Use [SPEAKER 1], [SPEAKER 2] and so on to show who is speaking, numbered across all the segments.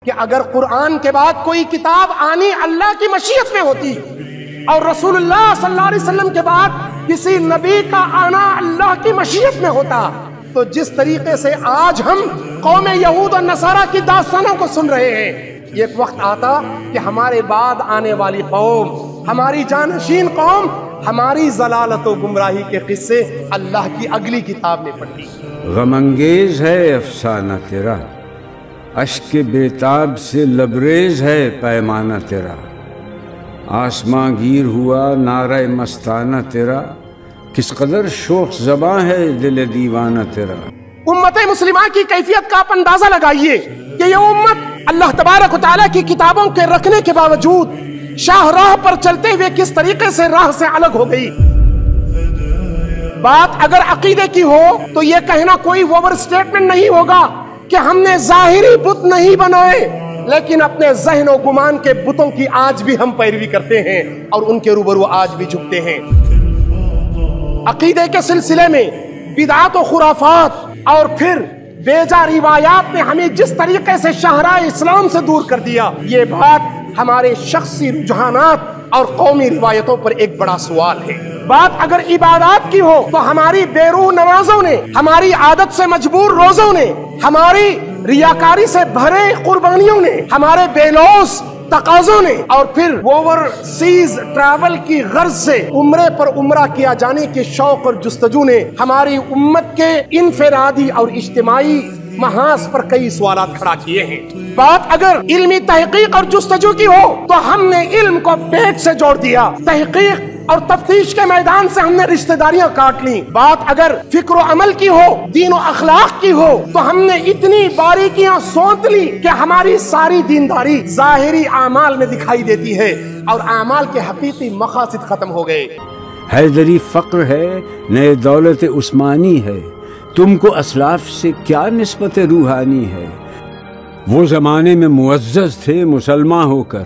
[SPEAKER 1] کہ اگر قرآن کے بعد کوئی کتاب آنی اللہ کی مشیت میں ہوتی اور رسول اللہ صلی اللہ علیہ وسلم کے بعد کسی نبی کا آنا اللہ کی مشیت میں ہوتا، تو جس طریقے سے آج ہم قوم یہود اور نصارہ کی داستانوں کو سن رہے ہیں، ایک وقت آتا کہ ہمارے بعد آنے والی قوم، ہماری جانشین قوم، ہماری ضلالت و گمراہی کے قصے اللہ کی اگلی کتاب میں پڑھی۔
[SPEAKER 2] غم انگیز ہے افسانہ تیرا، اشک بیتاب سے لبریز ہے پیمانہ تیرا، آسماں گیر ہوا نعرہ مستانہ تیرا، کس قدر شوخ زباں ہے دل دیوانہ تیرا۔
[SPEAKER 1] امت مسلمہ کی کیفیت کا آپ اندازہ لگائیے کہ یہ امت اللہ تبارک و تعالیٰ کی کتابوں کے رکھنے کے باوجود شاہ راہ پر چلتے ہوئے کس طریقے سے راہ سے الگ ہو گئی۔ بات اگر عقیدے کی ہو تو یہ کہنا کوئی اوور سٹیٹمنٹ نہیں ہوگا کہ ہم نے ظاہری بت نہیں بنائے، لیکن اپنے ذہن و گمان کے بتوں کی آج بھی ہم پیروی کرتے ہیں اور ان کے روبرو آج بھی جھکتے ہیں۔ عقیدے کے سلسلے میں بدعات و خرافات اور پھر بیجا روایات نے ہمیں جس طریقے سے شاہراہ اسلام سے دور کر دیا، یہ بات ہمارے شخصی رجحانات اور قومی روایتوں پر ایک بڑا سوال ہے۔ بات اگر عبادات کی ہو تو ہماری بے روح نمازوں نے، ہماری عادت سے مجبور روزوں نے، ہماری ریاکاری سے بھرے قربانیوں نے، ہمارے بے لوث تقاضوں نے، اور پھر اوور سیز ٹریول کی غرض سے عمرے پر عمرہ کیا جانے کے شوق اور جستجو نے ہماری امت کے انفرادی اور اجتماعی محاذ پر کئی سوالات کھڑا کیے ہیں۔ بات اگر علمی تحقیق اور جستجو کی ہو تو ہم نے علم کو پیٹ سے جوڑ دیا، تحقیق اور تفتیش کے میدان سے ہم نے رشتہ داریاں کاٹ لی۔ بات اگر فکر و عمل کی ہو، دین و اخلاق کی ہو تو ہم نے اتنی باریکیاں سونت لی کہ ہماری ساری دینداری ظاہری اعمال میں دکھائی دیتی ہے اور اعمال کے حقیقی مقاصد ختم ہو گئے۔
[SPEAKER 2] حیدری فقر ہے، نئے دولت عثمانی ہے، تم کو اسلاف سے کیا نسبت روحانی ہے؟ وہ زمانے میں معزز تھے مسلمان ہو کر،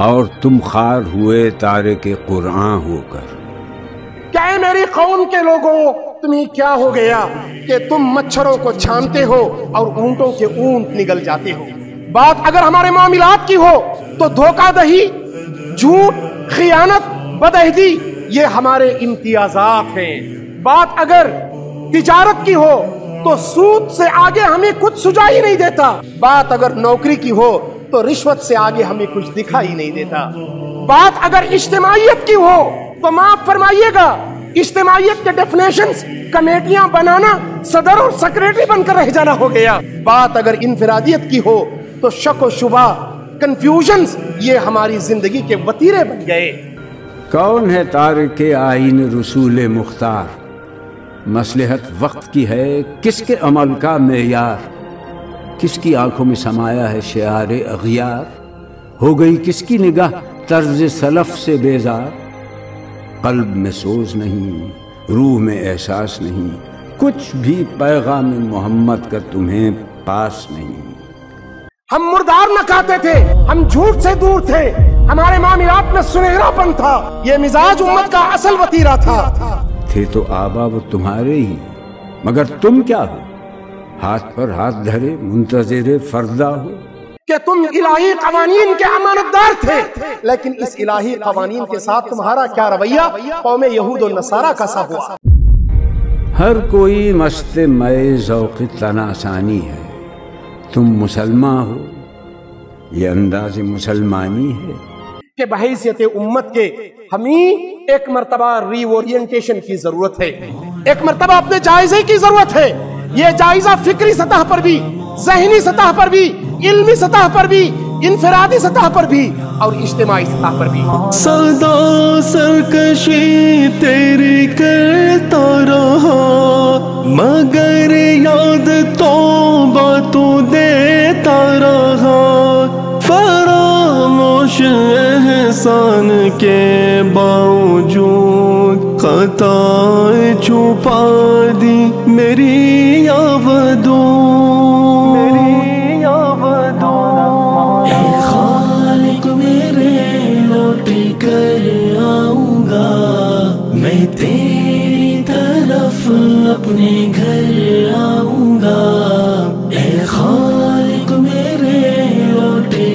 [SPEAKER 2] اور تم خار ہوئے تارک قرآن ہو کر۔
[SPEAKER 1] کیا ہے میری قوم کے لوگوں، تمہیں کیا ہو گیا کہ تم مچھروں کو چھانتے ہو اور اونٹوں کے اونٹ نگل جاتے ہو؟ بات اگر ہمارے معاملات کی ہو تو دھوکہ دہی، جھوٹ، خیانت، بدعہدی یہ ہمارے امتیازات ہیں۔ بات اگر تجارت کی ہو تو سود سے آگے ہمیں کچھ سجائی نہیں دیتا۔ بات اگر نوکری کی ہو تو رشوت سے آگے ہمیں کچھ دکھائی نہیں دیتا۔ بات اگر اجتماعیت کی ہو تو معاف فرمائیے گا، اجتماعیت کے ڈیفینیشنز کمیٹیاں بنانا، صدر اور سیکریٹری بن کر رہ جانا ہو گیا۔ بات اگر انفرادیت کی ہو تو شک و شبہ، کنفیوژنز یہ ہماری زندگی کے وتیرے بن گئے۔
[SPEAKER 2] کون ہے تارک آئین رسول مختار؟ مصلحت وقت کی ہے کس کے عمل کا معیار؟ کس کی آنکھوں میں سمایا ہے شعار اغیار؟ ہو گئی کس کی نگاہ طرز سلف سے بیزار؟ قلب میں سوز نہیں، روح میں احساس نہیں، کچھ بھی پیغام محمد کا تمہیں پاس نہیں۔
[SPEAKER 1] ہم مردار نہ کھاتے تھے، ہم جھوٹ سے دور تھے، ہمارے معاملات میں سنہرا پن تھا، یہ مزاج امت کا اصل وتیرہ تھا۔
[SPEAKER 2] تھے تو آبا وہ تمہارے ہی، مگر تم کیا ہو؟ ہاتھ پر ہاتھ دھرے منتظر فردا ہو
[SPEAKER 1] کہ تم الہی قوانین کے امانت دار تھے، لیکن اس الہی قوانین کے ساتھ تمہارا کیا رویہ قوم یہود و نصارہ کا سا ہوا۔
[SPEAKER 2] ہر کوئی مست مئے ذوق تناسانی ہے، تم مسلمان ہو یہ انداز مسلمانی ہے
[SPEAKER 1] کہ بحیثیت امت کے ہمیں ایک مرتبہ ری اورینٹیشن کی ضرورت ہے، ایک مرتبہ اپنے جائزے کی ضرورت ہے۔ یہ جائزہ فکری سطح پر بھی، ذہنی سطح پر بھی، علمی سطح پر بھی، انفرادی سطح پر بھی اور اجتماعی سطح پر بھی۔
[SPEAKER 3] صدا سرکشی تیری کرتا رہا، مگر یاد توبہ تو دیتا رہا، فراموش احسان کے باوجود خطائیں چھپا دی میری یاد اے خالق میرے لوٹ کر آؤں گا، میں تیری طرف اپنے گھر آؤں گا، اے خالق میرے